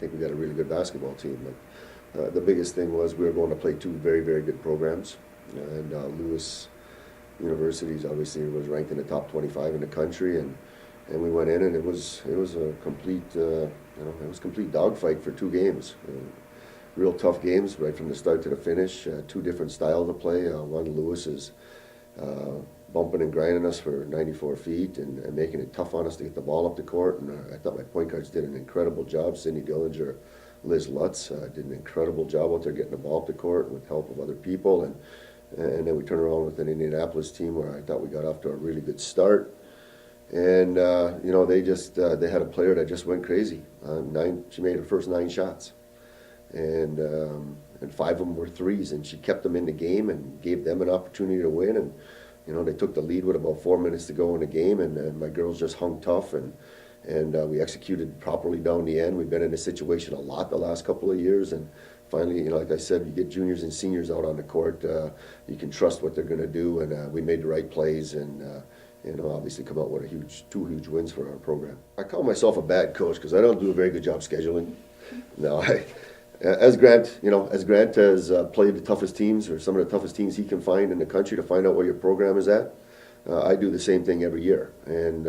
think we got a really good basketball team. But the biggest thing was we were going to play two very, very good programs. And Lewis University obviously was ranked in the top 25 in the country, and we went in, and it was a complete it was complete dogfight for 2 games. Real tough games right from the start to the finish. Two different styles of play. One, Lewis is bumping and grinding us for 94 feet and making it tough on us to get the ball up the court. And I thought my point guards did an incredible job. Cindy Dillinger, Liz Lutz did an incredible job out there getting the ball up the court with help of other people. And then we turned around with an Indianapolis team where I thought we got off to a really good start. And they had a player that just went crazy. She made her first 9 shots, and 5 of them were threes, and she kept them in the game and gave them an opportunity to win. And they took the lead with about 4 minutes to go in the game, and my girls just hung tough, and we executed properly down the end. We've been in this situation a lot the last couple of years, and finally, like I said, you get juniors and seniors out on the court, you can trust what they're going to do, and we made the right plays, and obviously come out with two huge wins for our program. I call myself a bad coach because I don't do a very good job scheduling. No, as Grant has played the toughest teams or some of the toughest teams he can find in the country to find out where your program is at, I do the same thing every year. And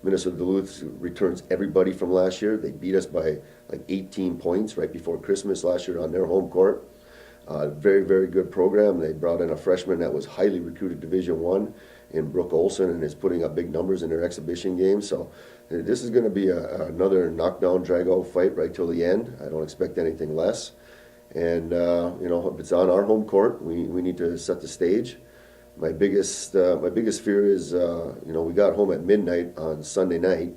Minnesota Duluth returns everybody from last year. They beat us by like 18 points right before Christmas last year on their home court. Very, very good program. They brought in a freshman that was highly recruited Division I in Brooke Olson and is putting up big numbers in their exhibition games. So this is going to be another knockdown, drag-out fight right till the end. I don't expect anything less. And, if it's on our home court, we need to set the stage. My biggest fear is, we got home at midnight on Sunday night,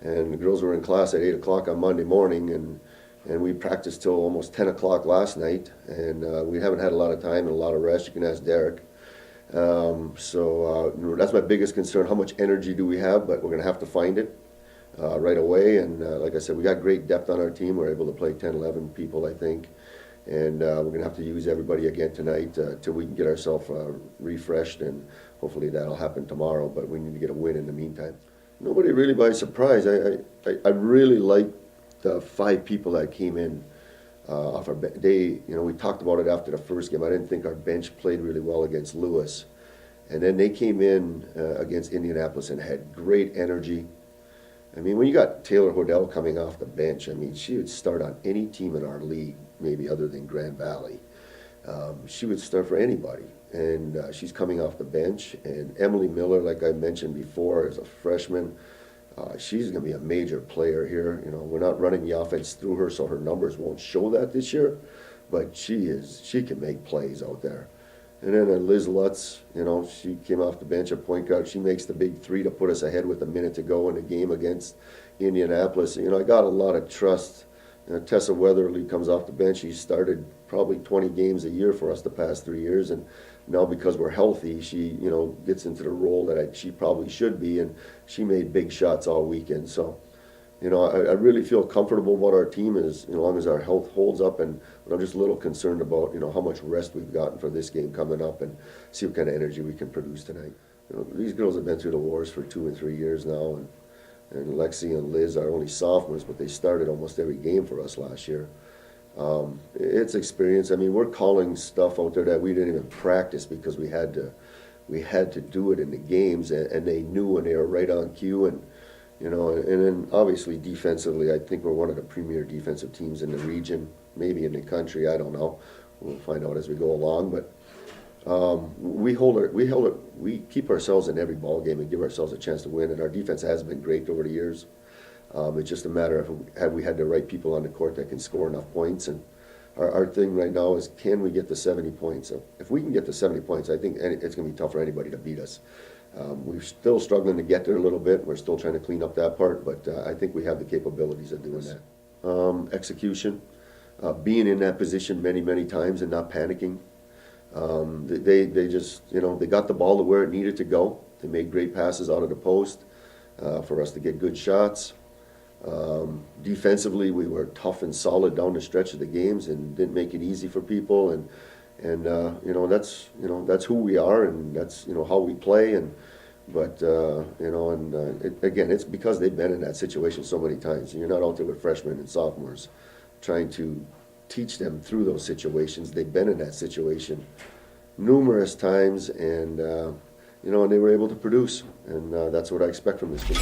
and the girls were in class at 8 o'clock on Monday morning, and we practiced till almost 10 o'clock last night, and we haven't had a lot of time and a lot of rest. You can ask Derek. That's my biggest concern. How much energy do we have? But we're going to have to find it right away. And like I said, we got great depth on our team. We're able to play 10, 11 people, I think. And we're going to have to use everybody again tonight till we can get ourselves refreshed. And hopefully that'll happen tomorrow. But we need to get a win in the meantime. Nobody really by surprise. I really like the 5 people that came in. Off our we talked about it after the first game. I didn't think our bench played really well against Lewis, and then they came in against Indianapolis and had great energy. I mean, when you got Taylor Hodel coming off the bench, I mean, she would start on any team in our league, maybe other than Grand Valley. She would start for anybody, and she's coming off the bench. And Emily Miller, like I mentioned before, is a freshman. She's going to be a major player here. We're not running the offense through her, so her numbers won't show that this year. But she can make plays out there. And then Liz Lutz, she came off the bench at point guard. She makes the big 3 to put us ahead with a minute to go in the game against Indianapolis. I got a lot of trust. Tessa Weatherly comes off the bench. She started probably 20 games a year for us the past 3 years, and now because we're healthy, she gets into the role that she probably should be, and she made big shots all weekend. So, I really feel comfortable about our team as long as our health holds up, and I'm just a little concerned about how much rest we've gotten for this game coming up, and see what kind of energy we can produce tonight. These girls have been through the wars for 2 and 3 years now, and Lexi and Liz are only sophomores, but they started almost every game for us last year. It's experience. I mean, we're calling stuff out there that we didn't even practice because we had to do it in the games, and they knew, and they were right on cue. And and then obviously defensively, I think we're one of the premier defensive teams in the region, maybe in the country. I don't know. We'll find out as we go along. But we keep ourselves in every ball game and give ourselves a chance to win. And our defense has been great over the years. It's just a matter of have we had the right people on the court that can score enough points. And our thing right now is, can we get to 70 points? So if we can get to 70 points, I think it's going to be tough for anybody to beat us. We're still struggling to get there a little bit. We're still trying to clean up that part, but I think we have the capabilities of doing that. Execution, being in that position many, many times and not panicking. They just, they got the ball to where it needed to go. They made great passes out of the post for us to get good shots. Defensively, we were tough and solid down the stretch of the games and didn't make it easy for people. And that's who we are, and that's how we play. And But, you know, and again, it's because they've been in that situation so many times. You're not out there with freshmen and sophomores trying to teach them through those situations. They've been in that situation numerous times, and, you know, and they were able to produce. And that's what I expect from this group.